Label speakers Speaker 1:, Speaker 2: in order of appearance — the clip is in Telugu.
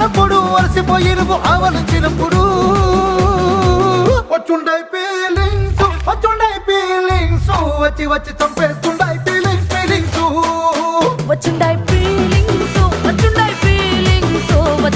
Speaker 1: అన్నప్పుడు అలసిపోయి నువ్వు ఆవలించినప్పుడు వచ్చుండయి ఫీలింగ్స్ వచ్చి వచ్చి చంపేస్తుండయి ఫీలింగ్స్
Speaker 2: వచ్చుండాయి